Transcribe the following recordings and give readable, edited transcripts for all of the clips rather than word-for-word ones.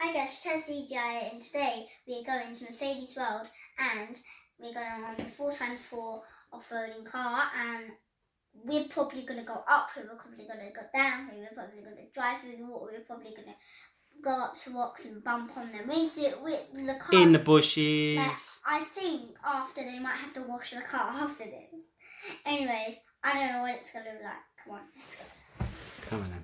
Hi guys, Chazza, and today we are going to Mercedes World and we're going on the 4x4 off-roading car, and we're probably going to go up, we're probably going to go down, we're probably going to drive through the water, we're probably going to go up to rocks and bump on them. The car in the bushes. I think after they might have to wash the car after this. Anyways, I don't know what it's going to look like. Come on, let's go. Come on then.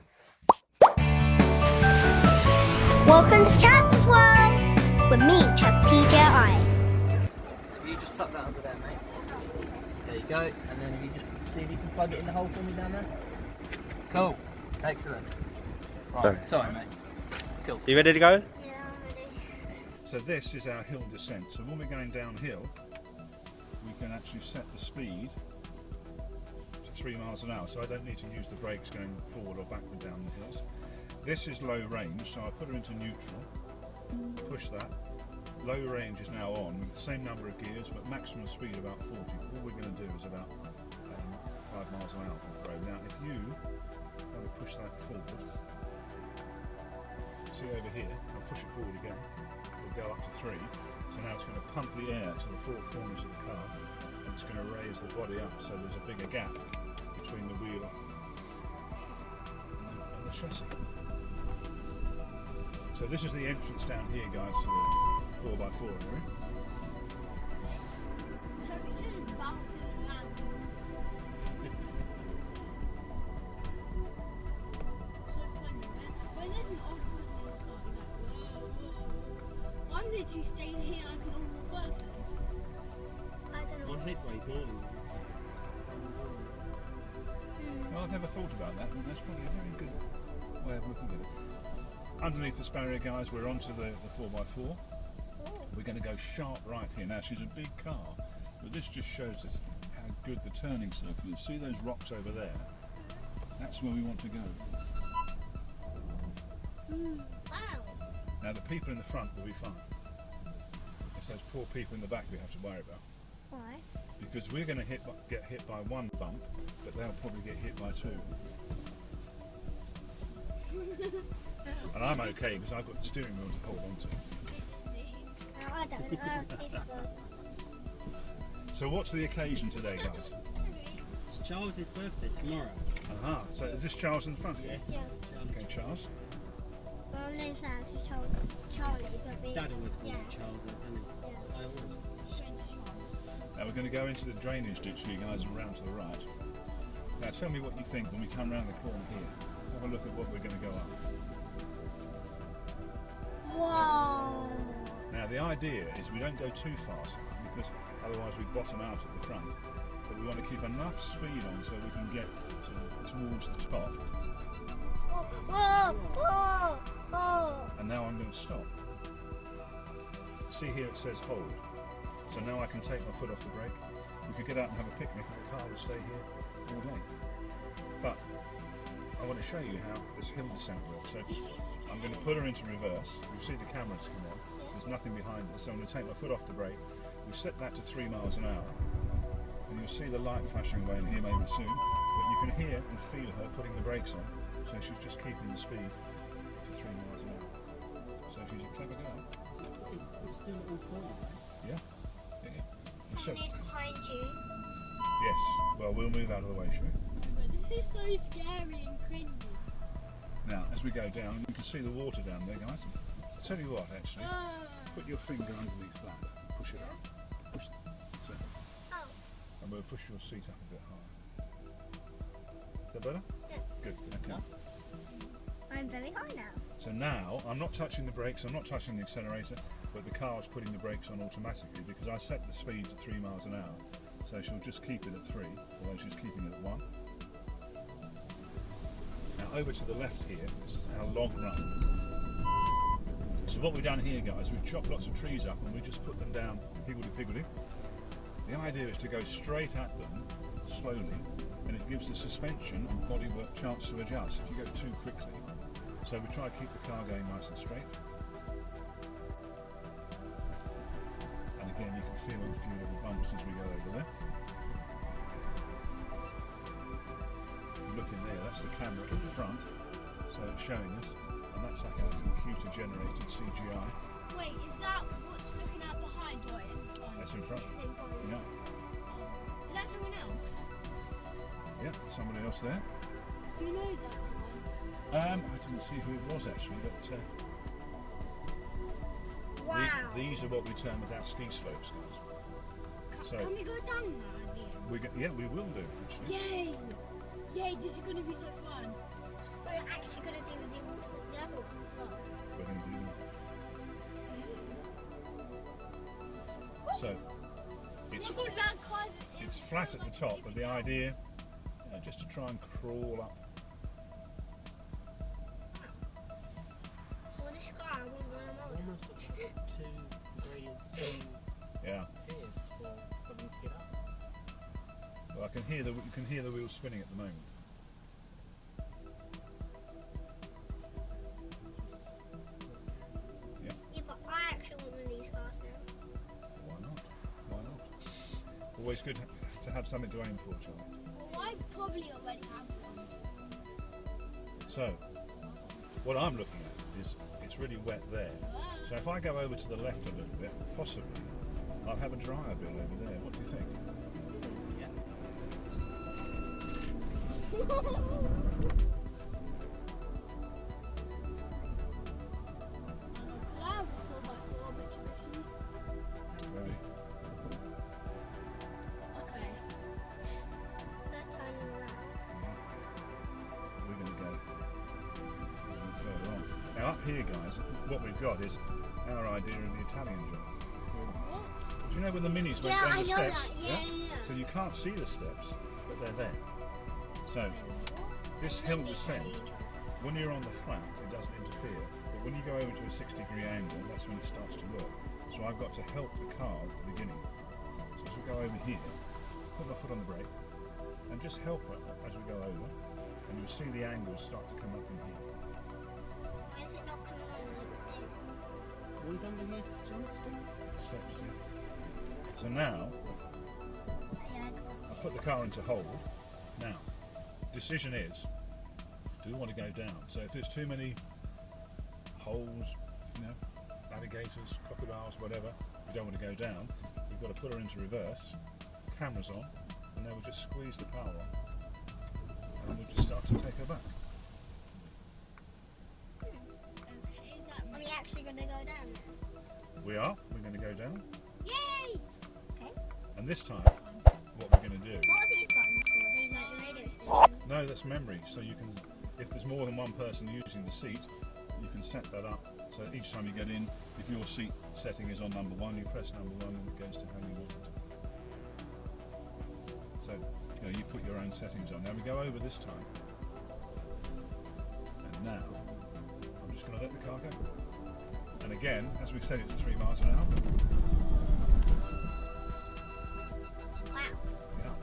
Welcome to Chazzas World with me, Chazza. You just tuck that under there, mate. There you go, and then you just see if you can plug it in the hole for me down there. Cool, excellent. Right. Sorry, mate. Cool. You ready to go? Yeah, I'm ready. So this is our hill descent. So when we're going downhill, we can actually set the speed to 3 miles an hour. So I don't need to use the brakes going forward or backward down the hills. This is low range, so I put her into neutral, push that. Low range is now on with the same number of gears, but maximum speed about 40. All we're going to do is about 5 miles an hour on the road. Now, if you push that forward, see over here, I'll push it forward again, we'll go up to 3. So now it's going to pump the air to the 4 corners of the car, and it's going to raise the body up so there's a bigger gap between the wheel and the chassis. So this is the entrance down here, guys, to the 4x4 area. I'm literally staying here like a normal person. I don't know. On headway, morning. Well, I've never thought about that, and that's probably a very good way of looking at it. Underneath this barrier, guys, we're onto the 4x4. We're going to go sharp right here. Now, she's a big car, but this just shows us how good the turning circle is. See those rocks over there? That's where we want to go. Wow. Now, the people in the front will be fine. It's those poor people in the back we have to worry about. Why? Because we're going to get hit by one bump, but they'll probably get hit by 2. And I'm okay because I've got the steering wheel to hold on to. No, I don't know. So what's the occasion today, guys? It's Charles' birthday tomorrow. Aha, so is this Charles in the front? Yes. Yeah. Okay, Charles. Well, no, it's actually Charlie, but we... Dad always called Yeah. me Charles, didn't he? Yeah. I always. Now we're going to go into the drainage ditch here, guys, and round to the right. Now tell me what you think when we come round the corner here. Have a look at what we're going to go up. Whoa! Now the idea is we don't go too fast because otherwise we bottom out at the front. But we want to keep enough speed on so we can get towards the top. Whoa! Whoa! Whoa! And now I'm going to stop. See here it says hold. So now I can take my foot off the brake. We could get out and have a picnic and the car will stay here all day. But I want to show you how this hill descent works. So I'm going to put her into reverse. You'll see the cameras come on. There's nothing behind us. So I'm going to take my foot off the brake. We set that to 3 miles an hour. And you'll see the light flashing away in here maybe soon. But you can hear and feel her putting the brakes on. So she's just keeping the speed to 3 miles an hour. So she's a clever girl. It's still all corner, right? Yeah. So, Someone is behind you. yes. Well, we'll move out of the way, shall we? But this is so scary and cringy. Now, as we go down, you can see the water down there, guys. I'll tell you what, actually. Put your finger underneath that and push it up. Push that's it. Oh. And we'll push your seat up a bit higher. Is that better? Yeah. Good. Okay. I'm very high now. So now, I'm not touching the brakes, I'm not touching the accelerator, but the car's putting the brakes on automatically because I set the speed to 3 miles an hour. So she'll just keep it at 3, although she's keeping it at 1. Now over to the left here, this is our long run. So what we've done here, guys, we've chopped lots of trees up and we just put them down higgledy-piggledy. The idea is to go straight at them, slowly, and it gives the suspension and bodywork a chance to adjust if you go too quickly. So we try to keep the car going nice and straight. And again, you can feel a few little bumps as we go over there. Look in there, that's the camera at the front, so it's showing us. and that's like a computer-generated CGI. Wait, is that what's looking out behind Ryan? That's in front. Yeah, Is that someone else? yeah, somebody else there. You know that one? I didn't see who it was actually, but Wow. these are what we term as our ski slopes, guys. So Can we go down now at the end? yeah, we will do actually. Yay! Yay, this is going to be so fun. We're actually going to do the other one as well. We're going to do that. So it's flat at the top, but the idea, just to try and crawl up. For the sky, I won't go on Almost 2 degrees too Yeah. fierce for them to get up. Well, you can hear the wheels spinning at the moment. Yeah, but I actually want one of these cars now. Why not? Why not? Always good to have something to aim for, Charlie. Well, I probably already have one. So, what I'm looking at is it's really wet there. So if I go over to the left a little bit, possibly I'll have a drier bit over there. What do you think? Very. Okay. So turning around. We're going to go further on. Now up here, guys, what we've got is our idea of the Italian job. What? Do you know when the minis went Yeah, down I the know steps? that. Yeah. So you can't see the steps, but they're there. So this hill descent, when you're on the flat, it doesn't interfere. But when you go over to a 6-degree angle, that's when it starts to work. So I've got to help the car at the beginning. So as we go over here, put my foot on the brake, and just help it as we go over, and you'll see the angles start to come up in here. Why is it not coming on the thing? Are we going to hear Johnston? Steps, yeah. So now, Yeah. I put the car into hold. Now, decision is, do we want to go down? So if there's too many holes, alligators, crocodiles, whatever, we don't want to go down, we've got to put her into reverse, cameras on, and then we'll just squeeze the power on, and we'll just start to take her back. Are we actually going to go down there? We are, we're going to go down, Yay! Okay. and this time, what we're going to do, What are these buttons for? Are they like the radio station? no, that's memory, so you can, if there's more than one person using the seat, you can set that up. So each time you get in, if your seat setting is on number 1, you press number 1 and it goes to how you want it. So, you put your own settings on. Now we go over this time. And now, I'm just going to let the car go. And again, as we said, it's 3 miles an hour. Wow. Yeah.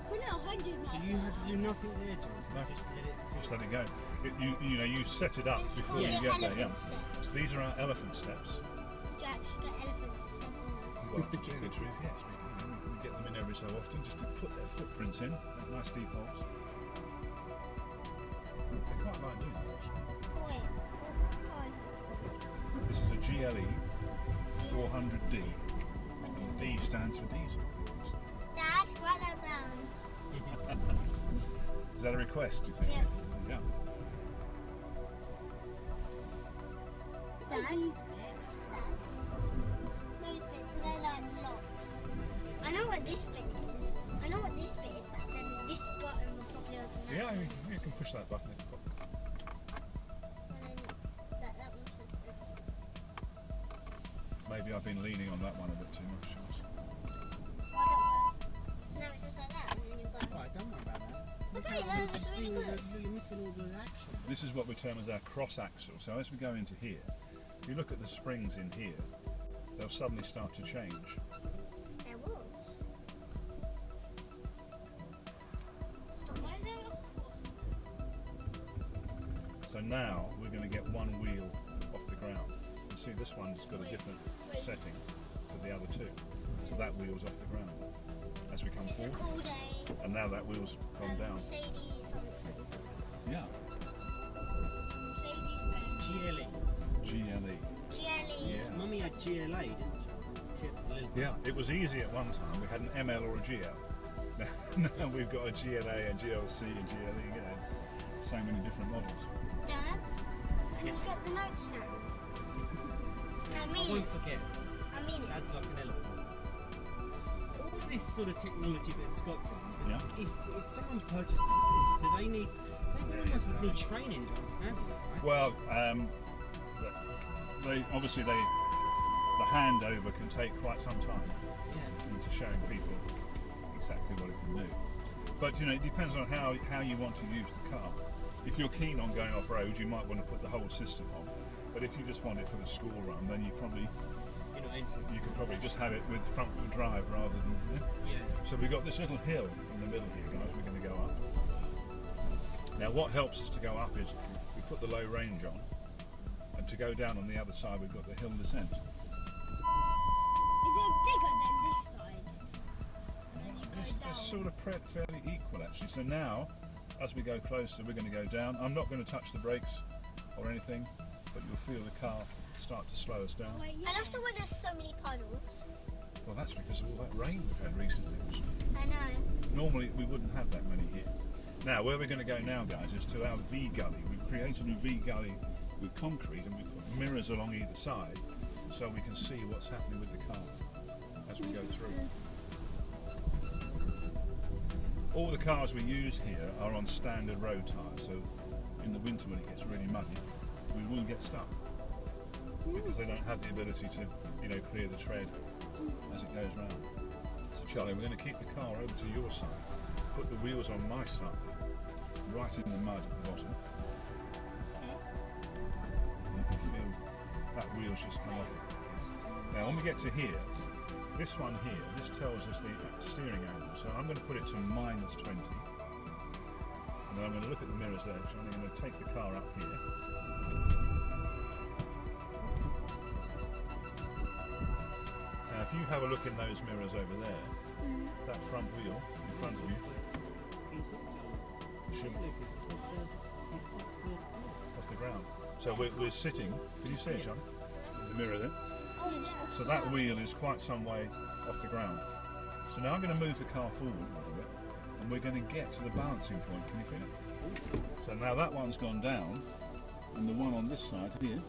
Put it 100 miles. So you had to do nothing there, John? No. Just let it Just let it go. You set it up before you get there. Yeah. These are our elephant steps. Did you actually get elephants? Well, to tell you the truth, yes, we get them in every so often just to put their footprints in, make nice deep holes. They quite like doing those. Oh, wait. What car is it? This is a GLE 400D, and D stands for diesel. Dad, write that down. Is that a request, do you think? Yeah. Yeah. Dad? Those bits, they're like locks. I know what this bit is. I know what this bit is, but then this button will probably open that. Yeah, you can push that button. And then that one's supposed to open. Maybe I've been leaning on that one a bit too much. No, it's just like that, and then you've got. Alright, don't worry about that. Okay, that was really good. You're missing all the action. This is what we term as our cross axle. So as we go into here, if you look at the springs in here, they'll suddenly start to change. There was. Stop right there. So now we're going to get one wheel off the ground. You see this one's got a different setting to the other two. So that wheel's off the ground as we come It's a forward. cool day. And now that wheel's gone down. Mercedes, something. Yeah. had GLA, didn't you? Yeah, it was easy at one time. We had an ML or a GL. Now we've got a GLA, a GLC, a GLE. You know, so many different models. Dad, can you get the notes now? I I mean won't it. forget. I mean it. Dad's like an elephant. All this sort of technology that it's got, John, Yeah. if someone purchases this, do they need, they almost would need training to understand it, right? Well, the handover can take quite some time Yeah. into showing people exactly what it can do. But you know, it depends on how you want to use the car. If you're keen on going off road, you might want to put the whole system on. But if you just want it for the school run, then you could probably just have it with front wheel drive rather than. Yeah. So we've got this little hill in the middle here, guys. We're going to go up. Now, what helps us to go up is we put the low range on, and to go down on the other side, we've got the hill descent. Is it bigger than this side? And then you go They're down. sort of fairly equal, actually. So now, as we go closer, we're going to go down. I'm not going to touch the brakes or anything, but you'll feel the car start to slow us down. Wait, I love the when there's so many puddles. Well, that's because of all that rain we've had recently. I know. Normally, we wouldn't have that many here. Now, where we're going to go now, guys, is to our V gully. We've created a V gully with concrete, and we've put mirrors along either side, so we can see what's happening with the car as we go through. All the cars we use here are on standard road tyres, so in the winter when it gets really muddy, we will get stuck because they don't have the ability to, you know, clear the tread as it goes round. So Charlie, we're going to keep the car over to your side, put the wheels on my side, right in the mud at the bottom. And you can feel that wheel's just come off it. Now when we get to here, this one here, this tells us the steering angle, so I'm going to put it to -20, and then I'm going to look at the mirrors there, so I'm going to take the car up here. Now if you have a look in those mirrors over there, that front wheel in front of you should off the ground. So we're sitting, can you see it, John? The mirror there? So that wheel is quite some way off the ground. So now I'm going to move the car forward a little bit, and we're going to get to the balancing point. Can you feel it? So now that one's gone down, and the one on this side here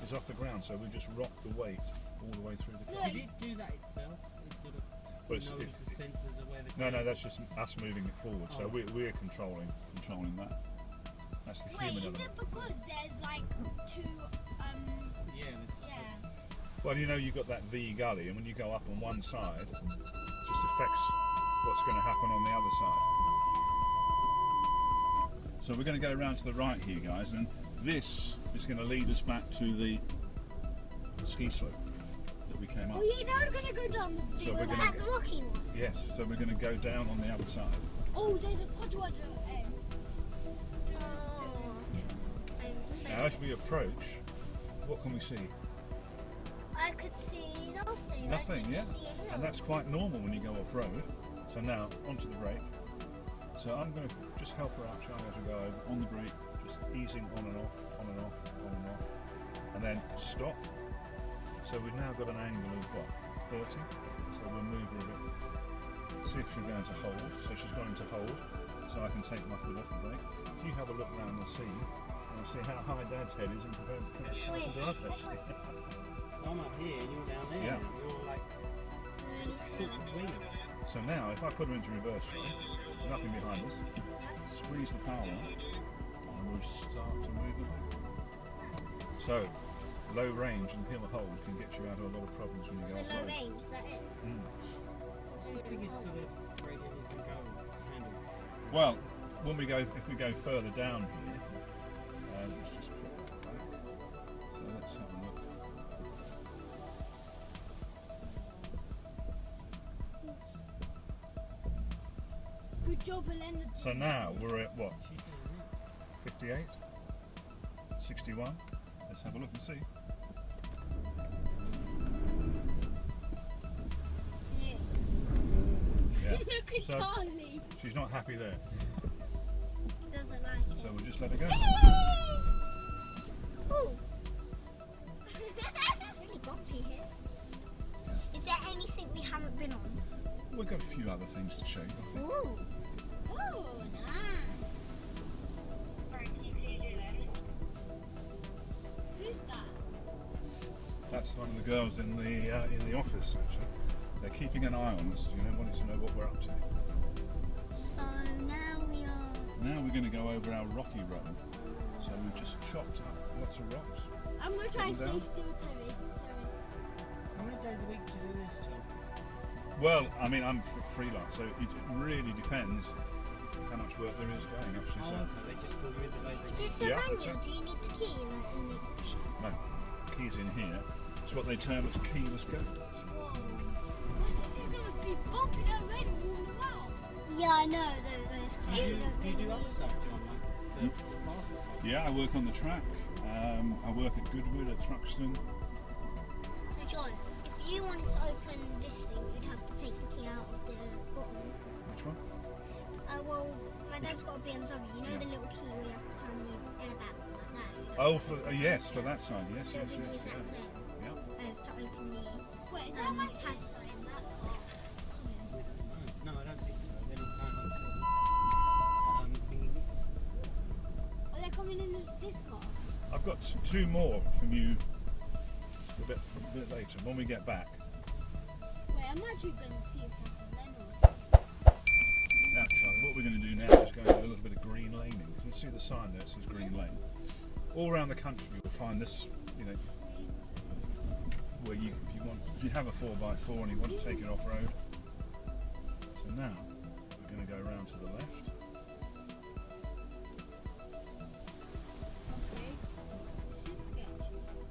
is off the ground. So we just rock the weight all the way through the car. Did it do that itself? It sort of Well, knows the sensors of where the No, car that's just us moving it forward. So Oh. we're controlling that. That's the Wait, human is element. it because there's like two, Yeah, it's yeah. Well, you know, you've got that V gully, and when you go up on one side, it just affects what's going to happen on the other side. So we're going to go around to the right here, guys, and this is going to lead us back to the ski slope that we came up. Oh, you're now going to go down the big So we're one, gonna at the rocky one. Yes, so we're going to go down on the other side. Oh, there's a puddle at the end. Oh. Now, as we approach, what can we see? I could see nothing. Nothing, I could yeah. see a hill. And that's quite normal when you go off-road. So now, onto the brake. So I'm going to just help her out, Charlie, as we go over. On the brake, just easing on and off, on and off, on and off. And then stop. So we've now got an angle of what? 30? So we'll move her a bit. See if she's going to hold. So she's going to hold. So I can take my foot off the brake. If you have a look around the scene, you'll see how high Dad's head is in comparison to us, actually. So I'm up here and you're down there. Yeah. And you're like stuck between them. So now, if I put her into reverse, Charlie, nothing behind us, squeeze the power on, and we'll start to move it back. So, low range and hill hold can get you out of a lot of problems when you go So low off-road. range, is that it? What's the biggest sort of radio you can go handle? Well, when we go, if we go further down here, let's just put that back. So let's have a look. Good job, Elena. So now we're at what? She's doing 58? 61? Let's have a look and see. Yeah. Yeah. Look at So- Charlie. She's not happy there, He doesn't like it. so we'll just let her go. Ooh. It's really bumpy We've got a few other things to show you, I think. Ooh. Oh, nice. Who's that? That's one of the girls in the office, actually. They're keeping an eye on us, you know, wanting to know what we're up to. So now we are. Now we're going to go over our rocky road. So we've just chopped up lots of rocks. I'm going to try and stay Down. still, Terry. How many days a week do you do this, John? Well, I mean, I'm freelance, so it really depends how much work there is going, actually. So, Oh, they just call you in the way Is they this the Yeah, that's manual? it. Do you need the key like in the ignition? no, keys in here. It's what they term as keyless go. Whoa. This is going to be bumping already all around. Yeah, I know. Those Do keys. you do other stuff, John? Like the master stuff? Yeah, I work on the track. I work at Goodwood, at Thruxton. So John, if you wanted to open this thing, you'd have to take the key out of the bottom. Which one? Well, my dad's got a BMW. You know Yeah. the little key where you have to turn the airbag like that. You know? Oh, yes, for that side. Yes, So yes, we yes. use that Yeah. same Yeah. as to open the Chazza in that part. No, I don't think so. They're not going on Are they coming in this car? I've got two more from you a bit later, when we get back. Wait, I'm actually going to see if I can lend on. Now, Charlie, what we're going to do now is go into a little bit of green laning. You can see the sign there, it says green lane. All around the country you'll find this, you know, where if you have a 4x4 and you want to take it off-road. So now, we're going to go around to the left.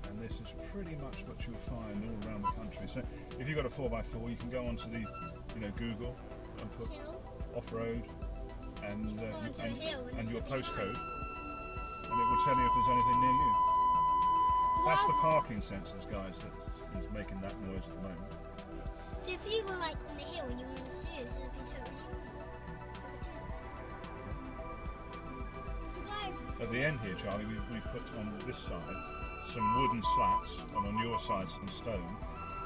And this is pretty much what you'll find all around the country. So if you've got a 4x4, you can go onto the, Google and put Hill. off-road and onto a hill and your it's a big postcode, and it will tell you if there's anything near you. That's the parking sensors, guys, that is making that noise at the moment. So if you were like on the hill and you wanted to see it, so it'd be totally. At the end here, Charlie, we've put on this side some wooden slats, and on your side some stone,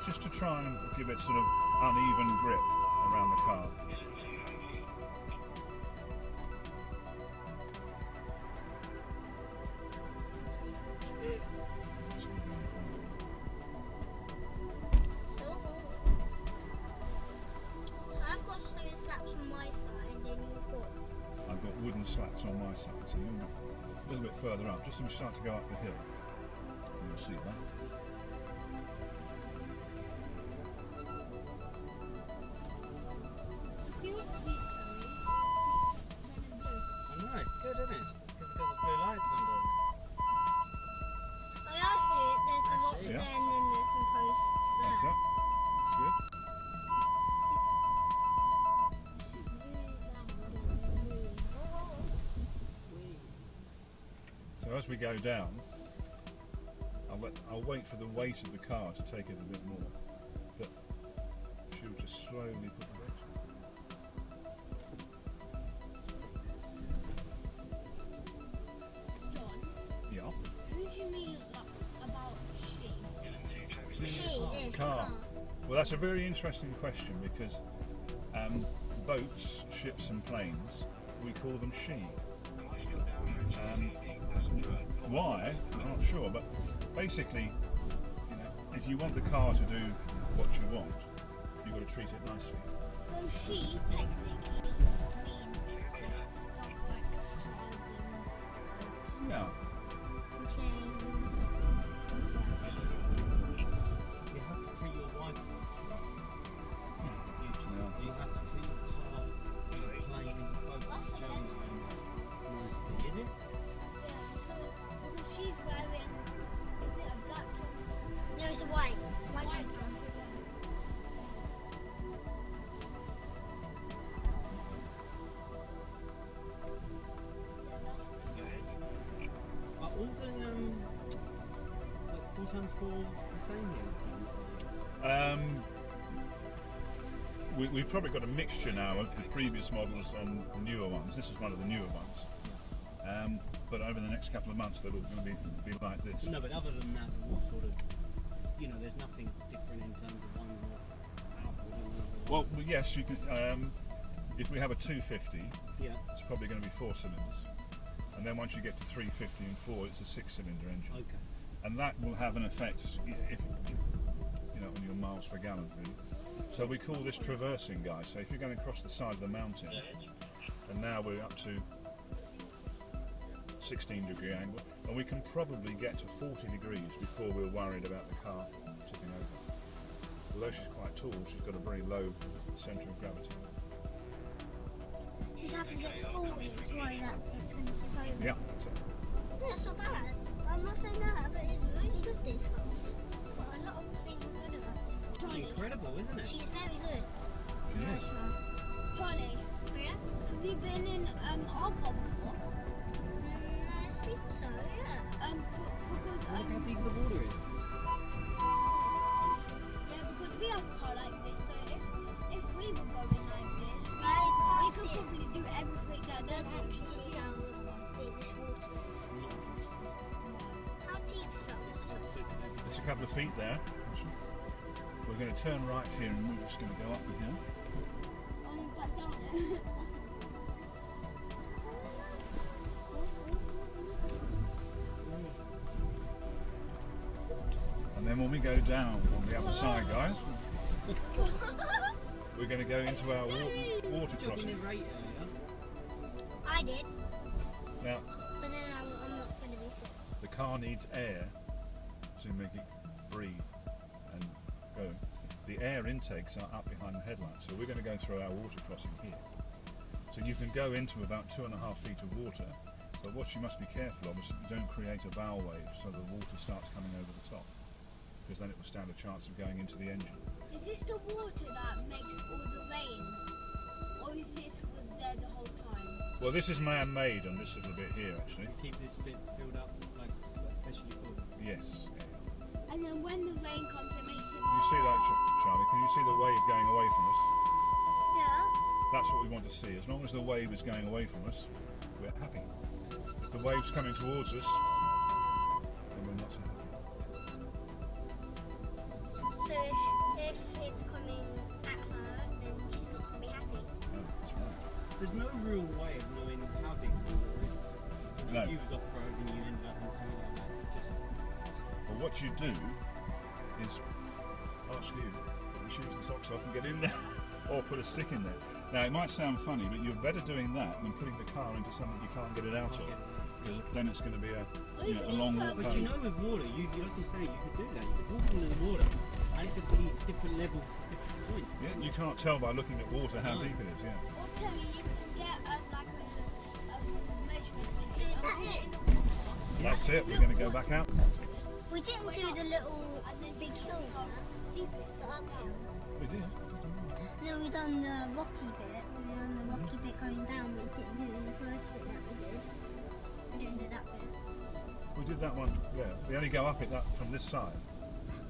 just to try and give it sort of uneven grip around the car. I've got stone slabs on my side, and then you've got. I've got wooden slats on my side, so you're a little bit further up, just as we start to go up the hill. You'll see that. Oh, nice. Good, isn't it? Because it's got the blue lights under. I asked you, there's a rock Actually, there, yeah. and then there's some posts there. That's it. That's good. So as we go down, I'll wait for the weight of the car to take it a bit more, but she'll just slowly put the brakes on. John, Yeah. who do you mean about she? She, this Car. Well, that's a very interesting question because boats, ships and planes, we call them she. Why? I'm not sure, but basically, if you want the car to do what you want, you've got to treat it nicely. So she technically means stuff like cars Yeah. and planes. You have to treat your wife nicely. Yeah. You have to treat your car, your plane, your boat, your journey nicely, is it? So she's wearing, is it a black jumper? No, it's a white jumper. Are all the full-time schools the same here? We've probably got a mixture now of the previous models and the newer ones. This is one of the newer ones. But over the next couple of months, they're all going to be like this. No, but other than that, what sort of, there's nothing different in terms of one or Well, yes, you can. If we have a 250, Yeah. it's probably going to be 4 cylinders, and then once you get to 350 and 4, it's a 6-cylinder engine, Okay. and that will have an effect, if you know, on your miles per gallon, really. So we call this traversing, guys. So if you're going across the side of the mountain, and now we're up to 16-degree angle, and we can probably get to 40 degrees before we're worried about the car tipping over. Although she's quite tall, she's got a very low centre of gravity. She's having to get to 40 to worry that it's going to tip over. Yeah, that's it. No, that's not bad. I'm not saying that, but it's really good, this car. It's got a lot of things good about this car. Incredible, isn't it? She's very good. It is. Charlie, yeah? Have you been in our car before? I think so, yeah. Look how deep the water is. Yeah, because we have a car like this, so if we were going like this, we could probably do everything that does actually see how big this water is. How deep is that water? It's a couple of feet there. We're going to turn right here, and we're just going to go up the hill. Back down there. And then when we go down on the other side, guys, we're going to go into our water Jogging crossing. in rate earlier. I did, Now, but then I'm not going to be fit. the car needs air to make it breathe and go. The air intakes are up behind the headlights, so we're going to go through our water crossing here. So you can go into about 2.5 feet of water, but what you must be careful of is that you don't create a bow wave so the water starts coming over the top, because then it will stand a chance of going into the engine. Is this the water that makes all the rain? Or is this was there the whole time? Well, this is man-made on this little bit here, actually. To keep this bit filled up, like especially full. Yes. And then when the rain comes, it makes it. Can you see that, Charlie? Can you see the wave going away from us? Yeah. That's what we want to see. As long as the wave is going away from us, we're happy. If the wave's coming towards us, then we're not so happy. So if it's coming at her, then she's not going to be happy. No, that's right. There's no real way of knowing how deep the water is. No. You was off-road and you ended up in something like that. It's But what you do is ask you to shoot the socks off and get in there, or put a stick in there. Now, it might sound funny, but you're better doing that than putting the car into something you can't get it out of, because then it's going to be a long walk But you home. know with water, like you say, you could do that. You could walk into the water and it could be different levels, different points. Yeah, you can't tell by looking at water how deep it is, yeah. Or tell you can get like a measurement. So is that it? That's it, we're going to go back out. We didn't do the little big hill one. The uphill. We did. No, we done the rocky bit. We done the rocky bit going down. We didn't do the first bit that we did. We didn't do that bit. We did that one, yeah. We only go up it that from this side.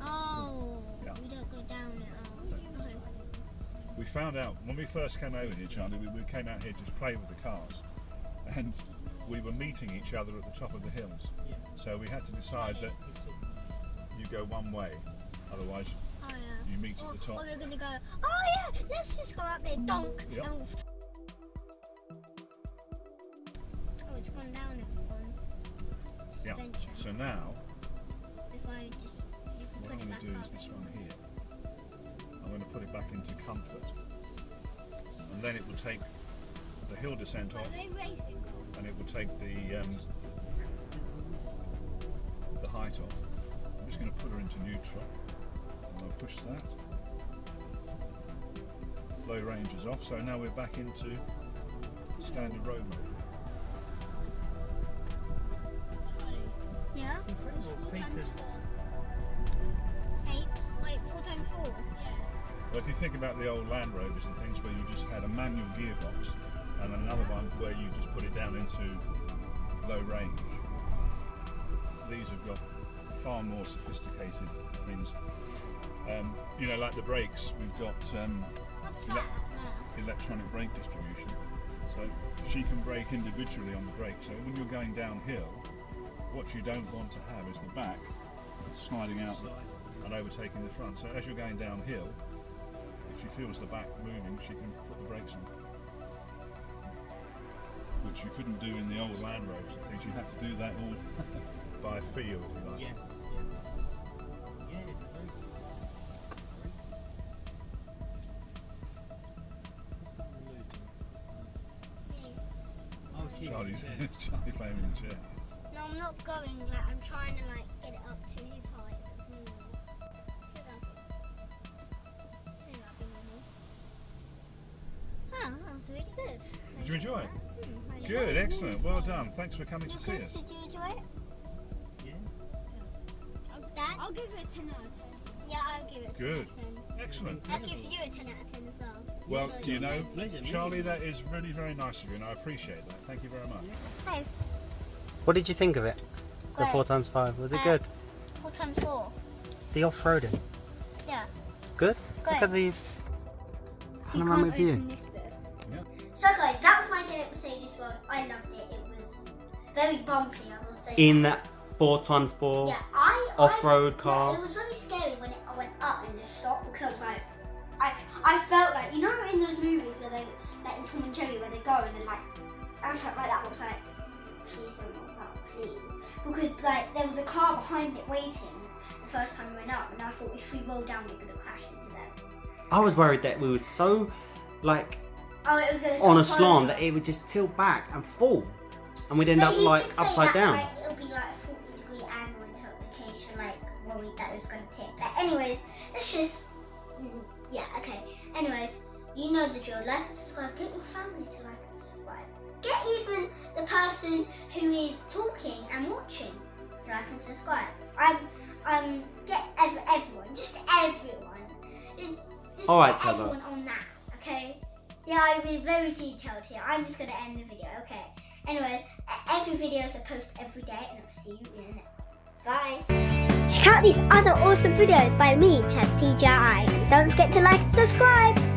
Oh, Yeah. we don't go down it. Oh. We found out, when we first came over here, Charlie, we came out here to play with the cars, and we were meeting each other at the top of the hills. Yeah. So we had to decide that you go one way, otherwise Oh yeah. you meet at the top. Or we're gonna go. Oh yeah, let's just go up there. Donk. Yep. And oh, it's gone down everyone. Yeah. Suspension. So now, If I just, you can what put I'm it going back to do up. is this one here. I'm going to put it back into comfort, and then it will take the hill descent Are off, they racing? and it will take the height off. I'm just going to put her into neutral, and I'll push that. Low range is off, so now we're back into standard road mode. Yeah. Incredible. 4 times Pieces. 4. 8. Wait, 4 times 4. Yeah. Well, if you think about the old Land Rovers and things where you just had a manual gearbox and another one where you just put it down into low range, these have got far more sophisticated things. You know, like the brakes, we've got What's that? electronic brake distribution, so she can brake individually on the brake. So when you're going downhill, what you don't want to have is the back sliding out and overtaking the front. So as you're going downhill, if she feels the back moving, she can put the brakes on. Which you couldn't do in the old Land Rovers. I think you had to do that all by feel, if you like. Yes. Yeah, it's a very good. Oh, she Charlie's playing in the chair. No, I'm not going. Like I'm trying to like get it up to his height. Oh, that was really good. Did you enjoy it? Really Good, good. excellent. Well done. Thanks for coming to see Lucas, us. did you enjoy it? Yeah. I'll give it a 10 out of 10. Yeah, I'll give it a 10 Good. out of 10. Excellent. I'll give you a 10 out of 10 as well. Well, you know, Pleasure, Charlie, that is really very nice of you, and I appreciate that. Thank you very much. Hey, What did you think of it? The Great. 4x5, was it good? 4x4. The off-roading, Yeah. good? Great. Look at the panoramic view. Yeah. So guys, that was my day at Mercedes World. I loved it. It was very bumpy, I will say. In that 4x4 yeah, off-road car. Yeah, it was very scary when I went up and just stopped because I was like, I felt like, you know in those movies where they, like in Tom and Jerry, where they go and then like, I felt like that. I was like, please don't go up, please. Because like, there was a car behind it waiting the first time we went up, and I thought if we rolled down, we're going to crash into them. I was worried that we were so, like, Oh, it was going to on a slant that it would just tilt back and fall. And we'd end up, like, upside down. Like, it'll be like a 40-degree angle until in case you're like worried that it was going to tip. But anyways, let's just, yeah, okay. Anyways, you know the drill. Like and subscribe. Get your family to like and subscribe. Get even the person who is talking and watching to like and subscribe. Get everyone, just everyone. Just All right, get Chazza. everyone on that, okay? Yeah, I've been very detailed here. I'm just going to end the video, okay? Anyways, every video is a post every day, and I'll see you in the next one. Bye! Check out these other awesome videos by me, Chaz TJI. And don't forget to like and subscribe!